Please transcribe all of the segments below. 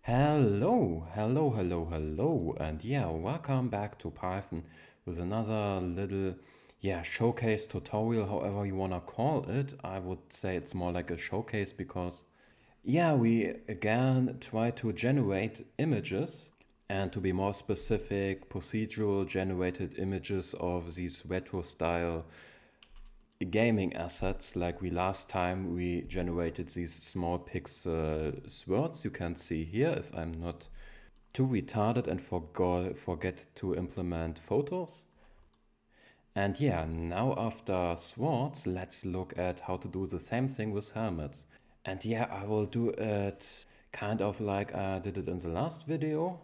Hello, and welcome back to Python with another little, showcase tutorial, however you wanna call it. I would say it's more like a showcase because, we again try to generate images, and to be more specific, procedural generated images of these retro style gaming assets. Like last time we generated these small pixel swords you can see here if I'm not too retarded and forget to implement photos. And now after swords, let's look at how to do the same thing with helmets. And I will do it kind of like I did it in the last video.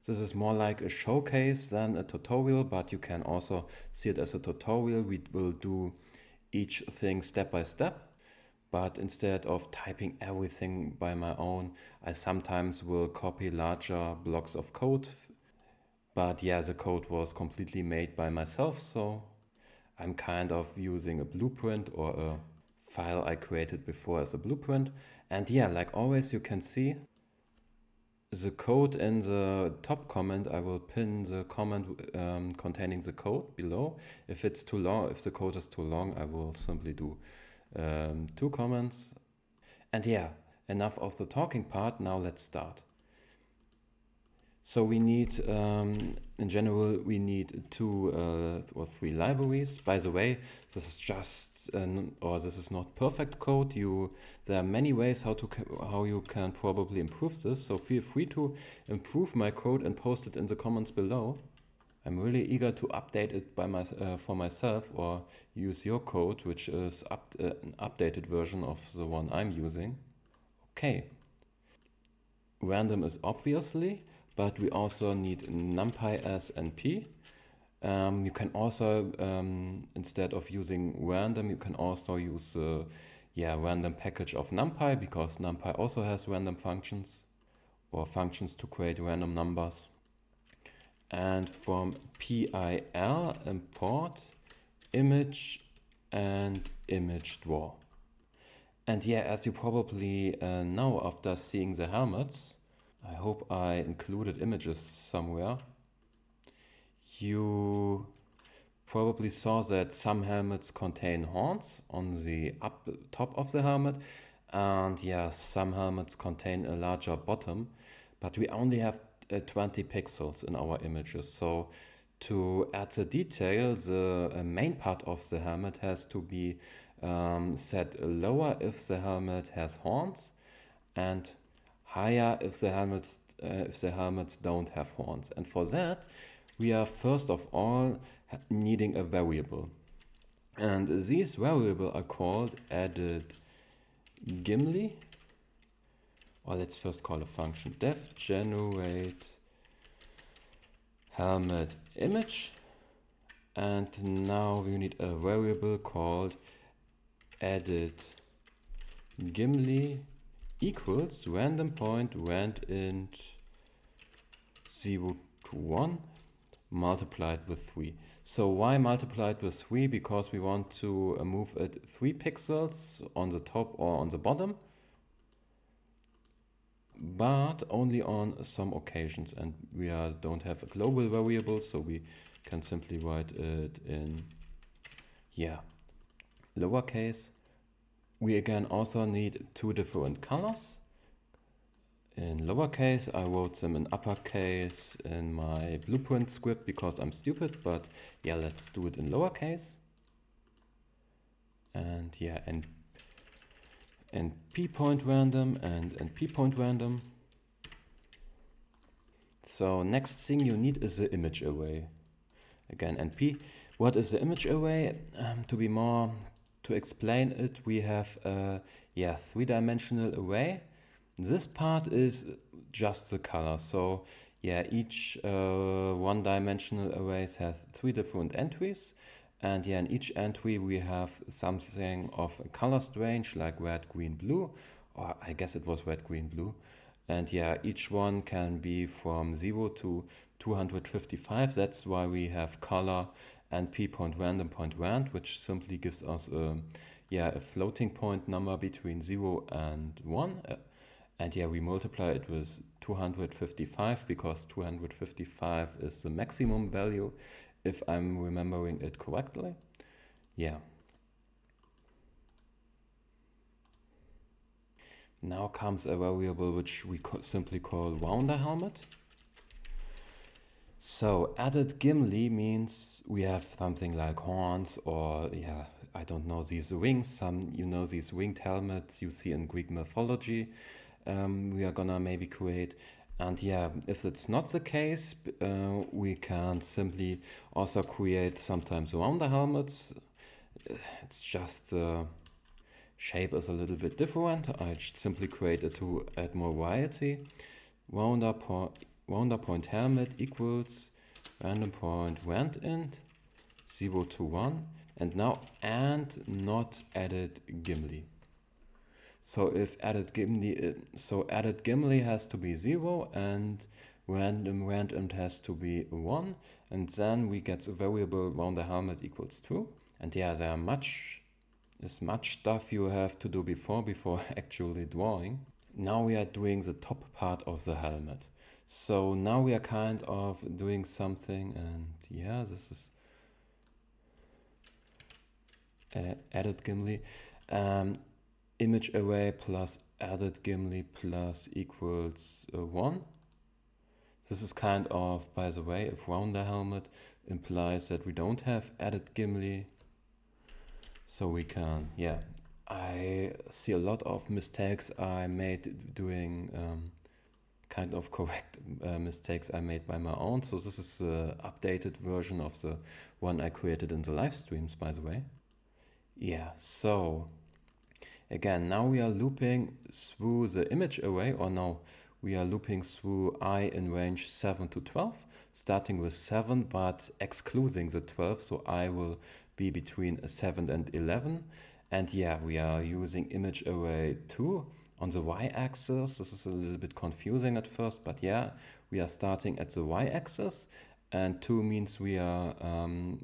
This is more like a showcase than a tutorial, but you can also see it as a tutorial. We will do each thing step by step, but instead of typing everything by my own, I sometimes will copy larger blocks of code. But the code was completely made by myself, so I'm kind of using a blueprint or a file I created before as a blueprint. And like always, you can see the code in the top comment. I will pin the comment containing the code below. If it's too long, if the code is too long, I will simply do 2 comments. And enough of the talking part. Now let's start. So we need, in general, we need 2 or 3 libraries. By the way, this is just, this is not perfect code. There are many ways how you can probably improve this. So feel free to improve my code and post it in the comments below. I'm really eager to update it for myself, or use your code, which is an updated version of the one I'm using. Okay. Random is obviously, but we also need numpy as np. You can also, instead of using random, you can also use the random package of numpy, because numpy also has random functions, or functions to create random numbers. And from PIL import image and image draw. And as you probably know after seeing the helmets, I hope I included images somewhere. You probably saw that some helmets contain horns on the top of the helmet, and some helmets contain a larger bottom, but we only have 20 pixels in our images. So to add the detail, the main part of the helmet has to be set lower if the helmet has horns, and higher if the helmets don't have horns. And for that, we are first of all needing a variable. And these variables are called added gimli, or let's first call a function def generate helmet image. And now we need a variable called added gimli equals random point randint 0 to 1 multiplied with 3. So why multiplied with 3? Because we want to move it 3 pixels on the top or on the bottom, but only on some occasions, and we don't have a global variable, so we can simply write it in lowercase. We again also need 2 different colors. In lowercase, I wrote them in uppercase in my blueprint script because I'm stupid, but let's do it in lowercase. And and p-point random and p-point random. So next thing you need is the image array. Again, np. What is the image array? To explain it, we have a 3-dimensional array. This part is just the color. So each 1-dimensional arrays have 3 different entries. And in each entry we have something of a color range, like red, green, blue, or I guess it was red, green, blue. And each one can be from 0 to 255. That's why we have color and p.random.rand, which simply gives us a floating point number between 0 and 1. And yeah, we multiply it with 255 because 255 is the maximum value, if I'm remembering it correctly. Yeah. Now comes a variable which we simply call rounder helmet. So added Gimli means we have something like horns, or yeah, I don't know, these wings, these winged helmets you see in Greek mythology. We are gonna maybe create. And yeah, if it's not the case, we can simply also create sometimes rounder helmets. It's just the shape is a little bit different. I simply create it to add more variety. Rounder point helmet equals random point rand int 0 to 1, and now and not added Gimli. So if added Gimli has to be 0 and random rand int has to be 1, and then we get the variable rounder helmet equals 2. And yeah, there are much stuff you have to do before actually drawing. Now we are doing the top part of the helmet. So now we are kind of doing something, and yeah, this is added Gimli. Image array plus added Gimli plus equals 1. This is kind of, by the way, if rounder helmet implies that we don't have added Gimli. So we can, yeah, I see a lot of mistakes I made doing kind of correct mistakes I made by my own. So this is the updated version of the one I created in the live streams, by the way. Yeah, so again, now we are looping through the image array, or no, we are looping through I in range 7 to 12, starting with 7, but excluding the 12, so I will be between 7 and 11. And yeah, we are using image array 2 on the y-axis. This is a little bit confusing at first, but yeah, we are starting at the y-axis, and 2 means we are,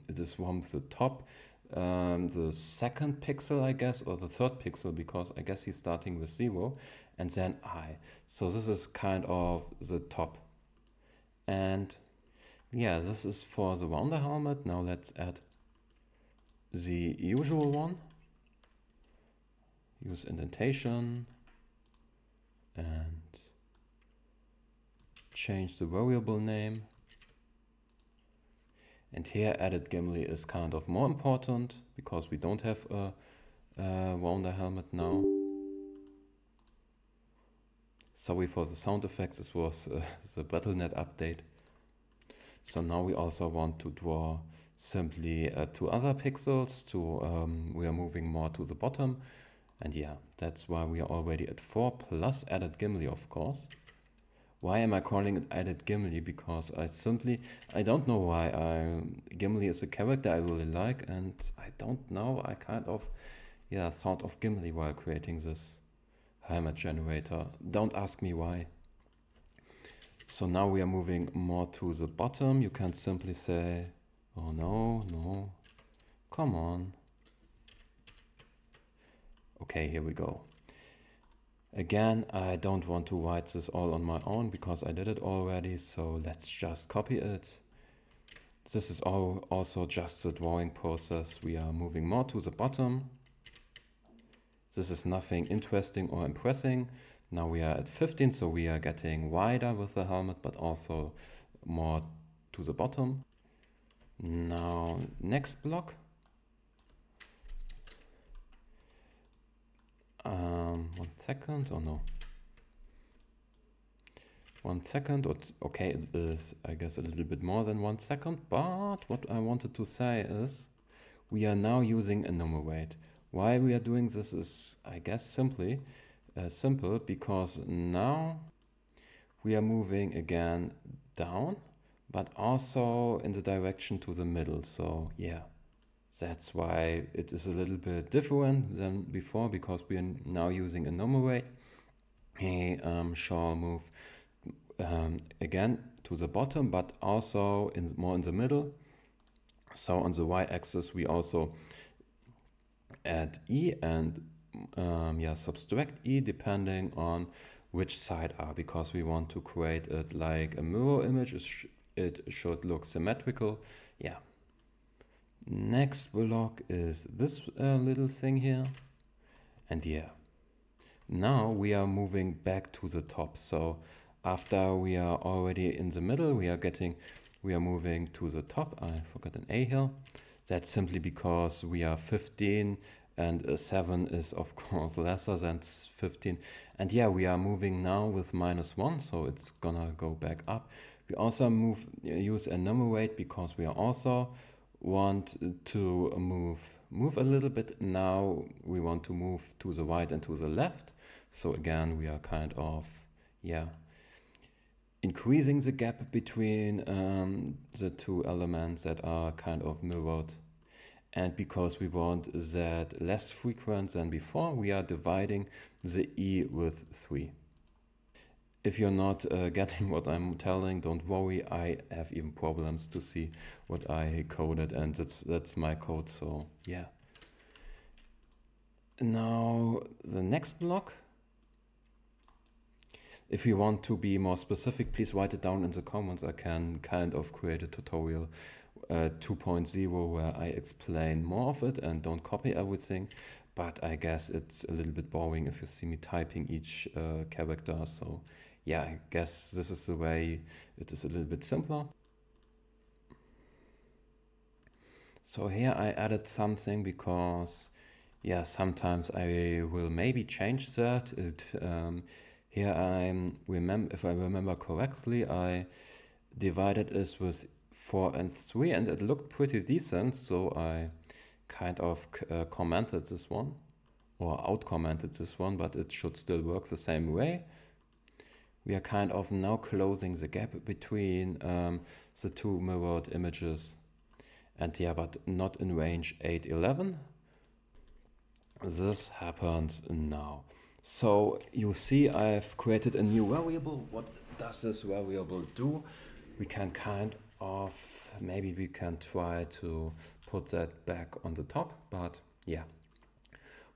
this forms the top, the second pixel, I guess, or the third pixel, because I guess he's starting with 0, and then I. So this is kind of the top. And yeah, this is for the rounder helmet. Now let's add the usual one. Use indentation and change the variable name. And here added Gimli is kind of more important because we don't have a rounder helmet now. Sorry for the sound effects, this was the BattleNet update. So now we also want to draw simply 2 other pixels. We are moving more to the bottom. And yeah, that's why we are already at 4 plus added Gimli, of course. Why am I calling it added Gimli? Because I don't know why. Gimli is a character I really like, and I don't know, I kind of, yeah, thought of Gimli while creating this helmet generator. Don't ask me why. So now we are moving more to the bottom. You can simply say, oh no, come on. Okay, here we go. Again, I don't want to write this all on my own because I did it already, so let's just copy it. This is also just the drawing process. We are moving more to the bottom. This is nothing interesting or impressive. Now we are at 15, so we are getting wider with the helmet, but also more to the bottom. Now, next block. 1 second, or no? 1 second, okay, it is, I guess, a little bit more than 1 second, but what I wanted to say is we are now using enumerate. Why we are doing this is, I guess, simple, because now we are moving again down, but also in the direction to the middle. So yeah, that's why it is a little bit different than before, because we are now using enumerate. He shall move again to the bottom, but also more in the middle. So on the y-axis we also add e and subtract e depending on which side are, because we want to create it like a mirror image. It should look symmetrical. Yeah. Next block is this little thing here. And yeah. Now we are moving back to the top. So after we are already in the middle, we are moving to the top. I forgot an A here. That's simply because we are 15 and 7 is of course lesser than 15. And yeah, we are moving now with -1, so it's gonna go back up. We also use enumerate because we are also want to move a little bit. Now we want to move to the right and to the left. So again, we are kind of, yeah, increasing the gap between the two elements that are kind of mirrored. And because we want that less frequent than before, we are dividing the E with 3. If you're not getting what I'm telling, don't worry. I have even problems to see what I coded, and that's my code. So yeah. Now the next block. If you want to be more specific, please write it down in the comments. I can kind of create a tutorial 2.0 where I explain more of it and don't copy everything. But I guess it's a little bit boring if you see me typing each character. So yeah, I guess this is the way it is a little bit simpler. So here I added something because, yeah, sometimes I will maybe change that. Here if I remember correctly, I divided this with 4 and 3 and it looked pretty decent. So I kind of commented this one or out-commented this one, but it should still work the same way. We are kind of now closing the gap between the two mirrored images. And yeah, but not in range 811. This happens now. So you see I've created a new variable. What does this variable do? We can kind of, maybe we can try to put that back on the top, but yeah.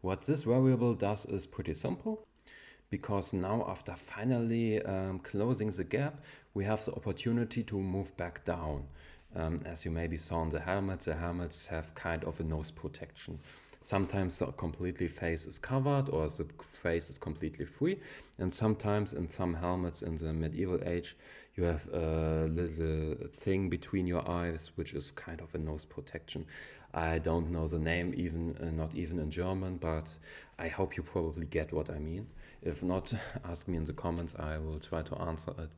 What this variable does is pretty simple, because now after finally closing the gap, we have the opportunity to move back down. As you maybe saw on the helmets have kind of a nose protection. Sometimes the completely face is covered or the face is completely free. And sometimes in some helmets in the medieval age, you have a little thing between your eyes, which is kind of a nose protection. I don't know the name, not even in German, but I hope you probably get what I mean. If not, ask me in the comments, I will try to answer it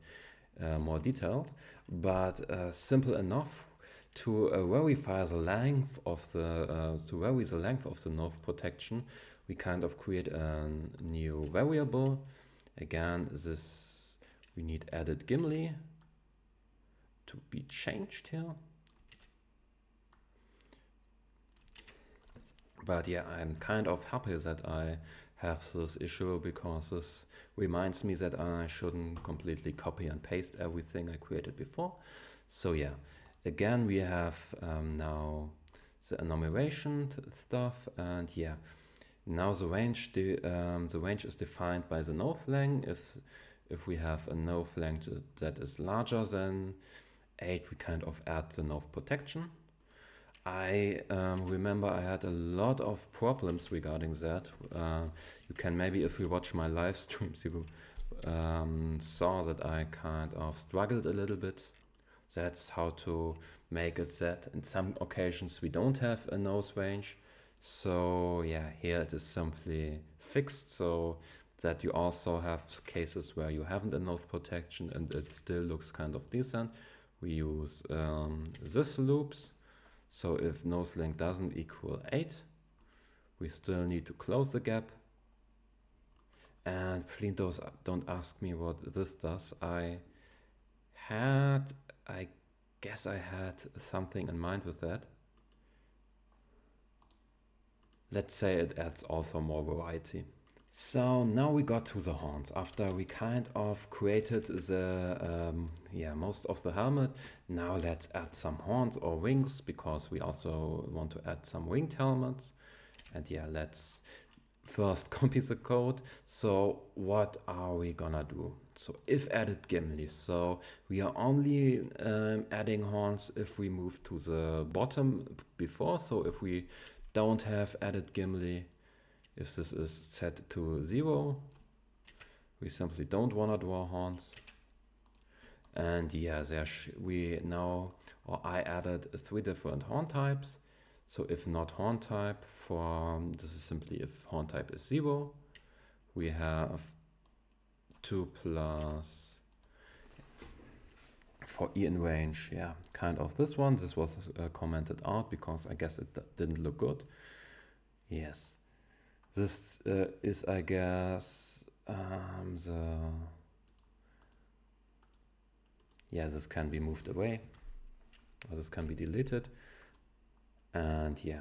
more detailed. But simple enough. To verify the length of the nose protection, we kind of create a new variable. Again, we need added Gimli to be changed here. But yeah, I'm kind of happy that I have this issue, because this reminds me that I shouldn't completely copy and paste everything I created before. So yeah. Again, we have now the enumeration stuff, and yeah, now the range is defined by the node length. If we have a node length that is larger than 8, we kind of add the node protection. I remember I had a lot of problems regarding that. You can maybe, if you watch my live streams, you saw that I kind of struggled a little bit. That's how to make it that in some occasions we don't have a nose range. So yeah, here it is simply fixed, so that you also have cases where you haven't a nose protection and it still looks kind of decent. We use this loops. So if nose length doesn't equal 8, we still need to close the gap. And please don't ask me what this does. I guess I had something in mind with that. Let's say it adds also more variety. So now we got to the horns. After we kind of created the most of the helmet, now let's add some horns or wings, because we also want to add some winged helmets. And yeah, first copy the code. So what are we gonna do? So if added Gimli, so we are only adding horns if we move to the bottom before. So if we don't have added Gimli, if this is set to 0, we simply don't want to draw horns. And yeah, I added 3 different horn types. So if not horn type, this is simply if horn type is 0, we have 2 plus for E in range, yeah, kind of this one. This was commented out because I guess it didn't look good. Yes, this is, I guess, this can be moved away, or this can be deleted. And yeah,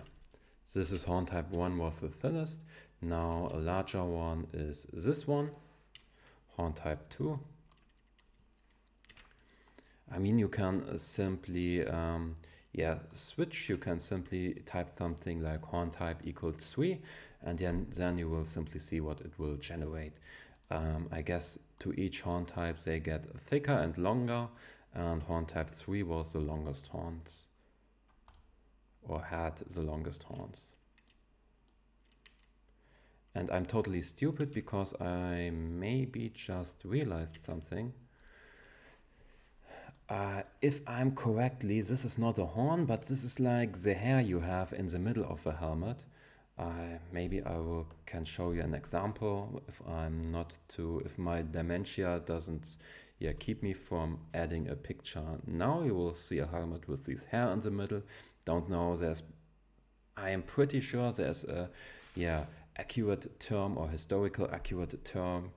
this is horn type 1 was the thinnest. Now a larger one is this one, horn type 2. I mean, you can simply switch. You can simply type something like horn type equals 3, and then you will simply see what it will generate. I guess to each horn type they get thicker and longer, and horn type 3 was the longest horns, or had the longest horns. And I'm totally stupid because I maybe just realized something. If I'm correctly, this is not a horn, but this is like the hair you have in the middle of a helmet. Maybe can show you an example if my dementia doesn't keep me from adding a picture. Now you will see a helmet with this hair in the middle. Don't know, I am pretty sure there's a accurate term or historical accurate term,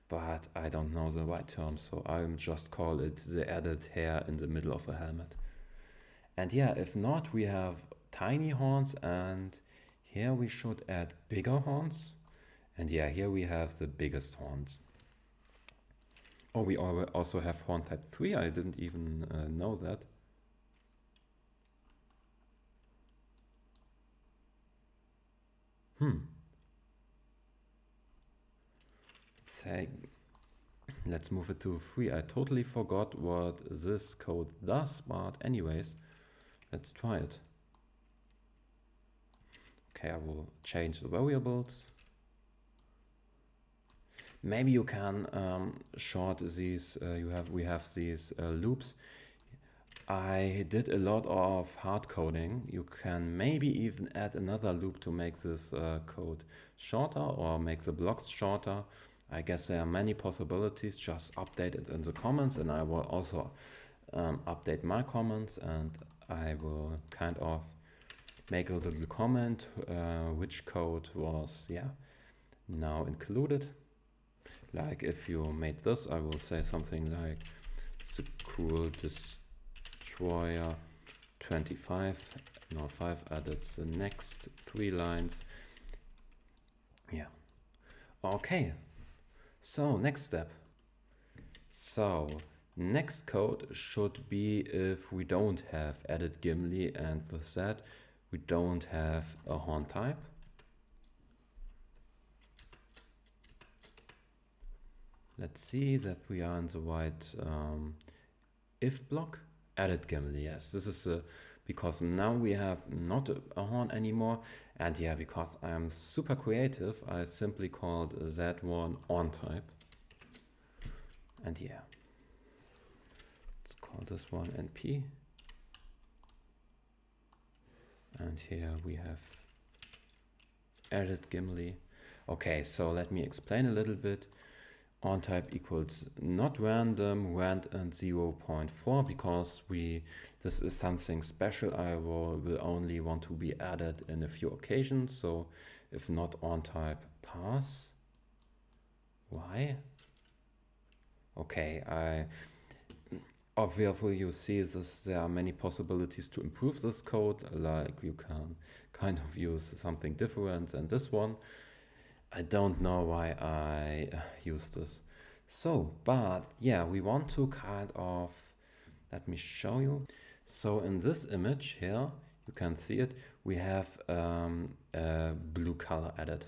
but I don't know the right term, so I'm just call it the added hair in the middle of a helmet. And yeah, if not, we have tiny horns, and here we should add bigger horns. And yeah, here we have the biggest horns. Oh, we also have horn type 3. I didn't even know that. Let's move it to 3. I totally forgot what this code does, but anyways, let's try it. Okay, I will change the variables. Maybe you can short these. We have these loops. I did a lot of hard coding. You can maybe even add another loop to make this code shorter or make the blocks shorter. I guess there are many possibilities. Just update it in the comments, and I will also update my comments, and I will kind of make a little comment which code was now included. Like if you made this, I will say something like the cool destroyer 25, no 5 added the next 3 lines. Yeah. Okay. So next step. So next code should be if we don't have added Gimli, and with that we don't have a horn type. Let's see that we are in the right if block. Added Gimli, yes. This is because now we have not a horn anymore, and yeah, because I'm super creative, I simply called that one on type. And yeah, let's call this one NP. And here we have added Gimli. Okay, so let me explain a little bit. On type equals not random, rand and 0.4, because this is something special. I will only want to be added in a few occasions. So if not on type pass, why? Okay, obviously you see this. There are many possibilities to improve this code. Like you can kind of use something different than this one. I don't know why I use this. So, but yeah, we want to kind of, let me show you. So in this image here, you can see it, we have a blue color added.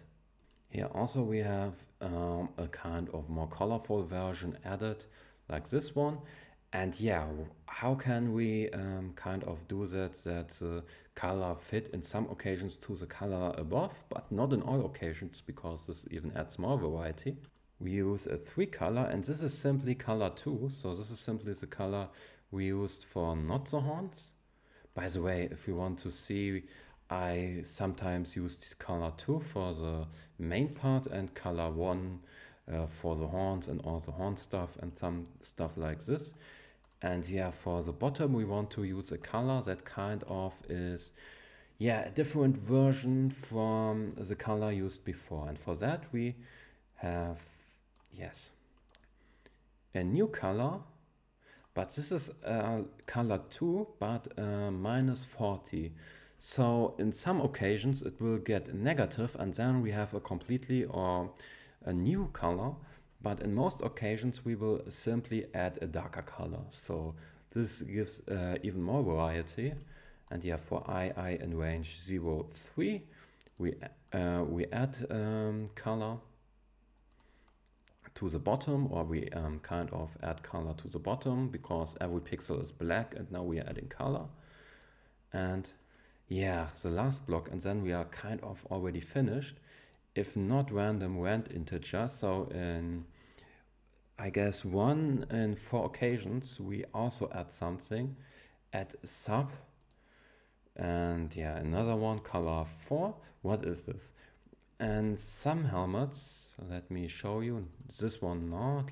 Here also we have a kind of more colorful version added, like this one. And yeah, how can we kind of do that the color fit in some occasions to the color above, but not in all occasions, because this even adds more variety. We use a 3 color, and this is simply color 2. So this is simply the color we used for not the horns. By the way, if you want to see, I sometimes used color 2 for the main part and color 1 for the horns and all the horn stuff and some stuff like this. And yeah, for the bottom we want to use a color that kind of is, yeah, a different version from the color used before. And for that we have, yes, a new color, but this is color 2, but minus 40. So in some occasions it will get negative, and then we have a completely or a new color. But in most occasions we will simply add a darker color. So this gives even more variety. And yeah, for I in range 0, 3, we add color to the bottom, or we kind of add color to the bottom, because every pixel is black and now we are adding color. And yeah, the last block, and then we are kind of already finished. If not random, rand integer. So in, I guess, 1 in 4 occasions we also add something, add sub, and yeah, another one, color 4. What is this? And some helmets, let me show you, this one not,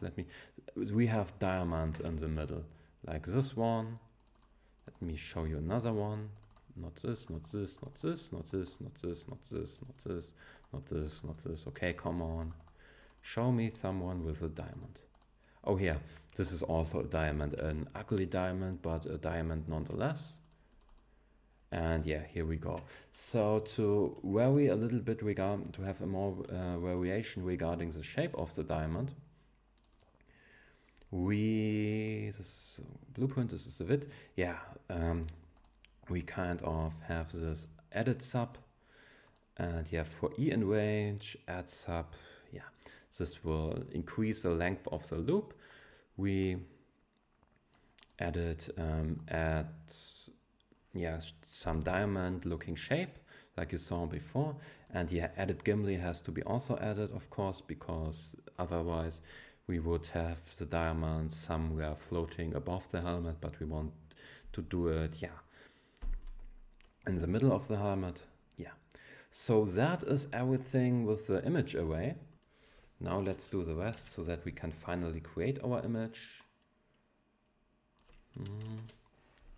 we have diamonds in the middle, like this one. Let me show you another one. Not this, not this, not this, not this, not this, not this, not this, not this, not this. Okay, come on. Show me someone with a diamond. Oh yeah, this is also a diamond, an ugly diamond, but a diamond nonetheless. And yeah, here we go. So to vary a little bit, to have a more variation regarding the shape of the diamond, this is blueprint, this is the width. Yeah, we kind of have this added sub, and yeah, for E in range, add sub, yeah, this will increase the length of the loop. We added yeah, some diamond looking shape like you saw before, and yeah, added gimli has to be also added, of course, because otherwise we would have the diamond somewhere floating above the helmet, but we want to do it, yeah, in the middle of the helmet. Yeah, so that is everything with the image array. Now let's do the rest so that we can finally create our image.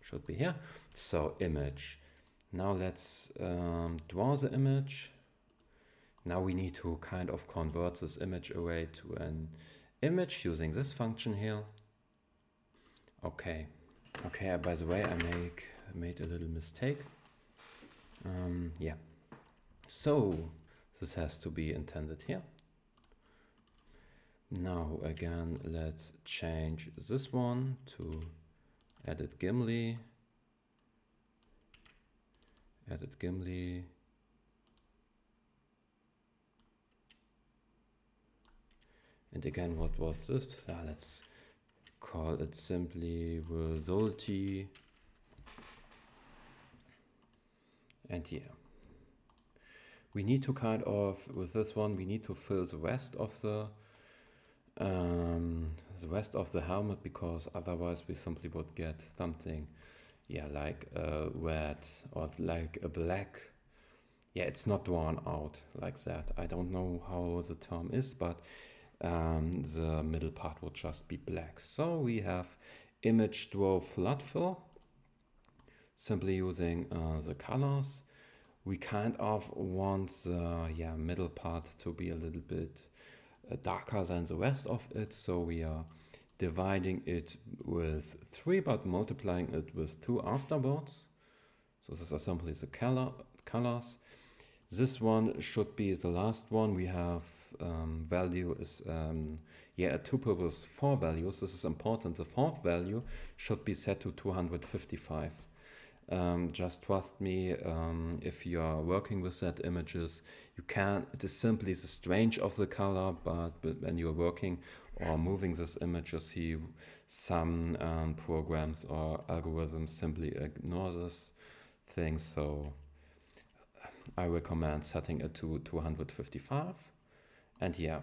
Should be here. So image. Now let's draw the image. Now we need to kind of convert this image array to an image using this function here. Okay. Okay, by the way, I made a little mistake. Yeah. So this has to be intended here. Now again, let's change this one to edit Gimli. Edit Gimli. And again, what was this? Let's call it simply resulty. And here. We need to kind of, with this one, we need to fill the rest of the helmet, because otherwise we simply would get something, yeah, like a red or like a black. Yeah, it's not drawn out like that. I don't know how the term is, but the middle part would just be black. So we have image draw flood fill, simply using the colors. We kind of want the middle part to be a little bit darker than the rest of it, so we are dividing it with 3 but multiplying it with 2 afterwards. So this is simply the colors. This one should be the last one. We have value is a tuple with 4 values. This is important. The 4th value should be set to 255. Just trust me, if you are working with that images, you can, it is simply the strange of the color, but when you're working or moving this image, you see some programs or algorithms simply ignore this thing. So I recommend setting it to 255. And yeah,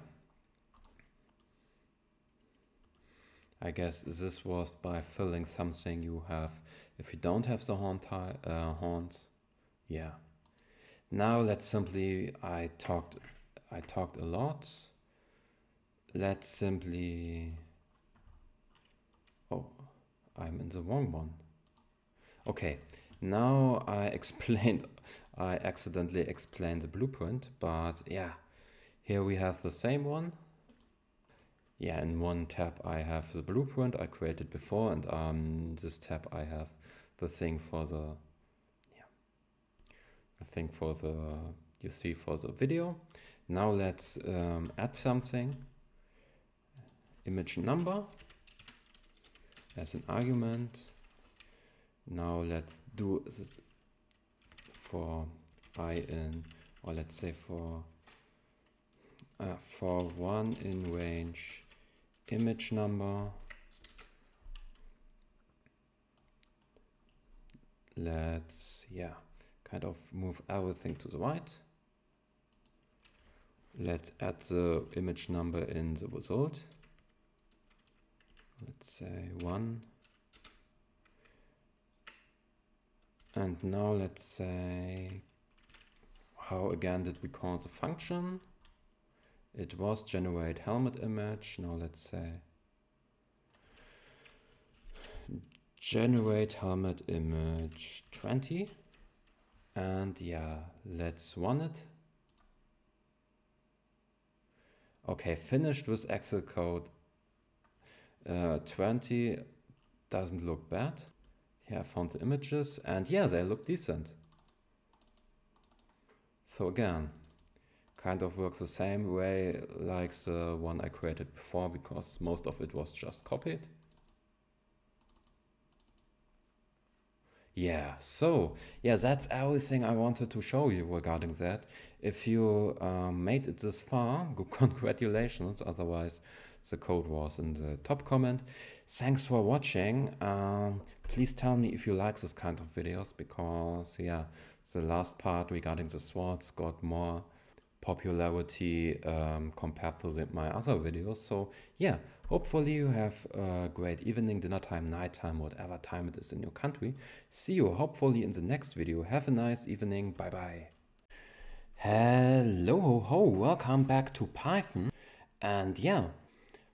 I guess this was by filling something you have if you don't have the horns. Yeah. Now let's simply, I talked a lot. Let's simply, oh, I'm in the wrong one. Okay, now I accidentally explained the blueprint, but yeah, here we have the same one. Yeah, in one tab I have the blueprint I created before, and this tab I have the thing for the, yeah, the thing for the, you see, for the video. Now let's add something, image number as an argument. Now let's do this for I in, or let's say for one in range image number. Let's, yeah, kind of move everything to the right. Let's add the image number in the result. Let's say 1. And now let's say, how again did we call the function? It was generate helmet image. Now let's say generate helmet image 20. And yeah, let's run it. Okay, finished with Excel code. 20 doesn't look bad. Here I found the images, and yeah, they look decent. So again, kind of works the same way like the one I created before, because most of it was just copied. Yeah, so yeah, that's everything I wanted to show you regarding that. If you made it this far, congratulations, otherwise the code was in the top comment. Thanks for watching. Please tell me if you like this kind of videos, because yeah, the last part regarding the swords got more popularity compared to my other videos. So yeah, hopefully you have a great evening, dinner time, night time, whatever time it is in your country. See you hopefully in the next video. Have a nice evening. Bye bye. Hello ho ho, welcome back to Python. And yeah,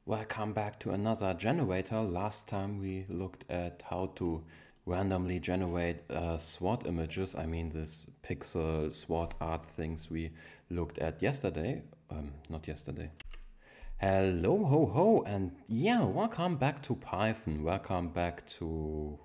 welcome back to another generator. Last time we looked at how to randomly generate SWOT images. I mean, this pixel SWOT art things we looked at yesterday. Not yesterday. Hello ho ho, and yeah, welcome back to Python. Welcome back to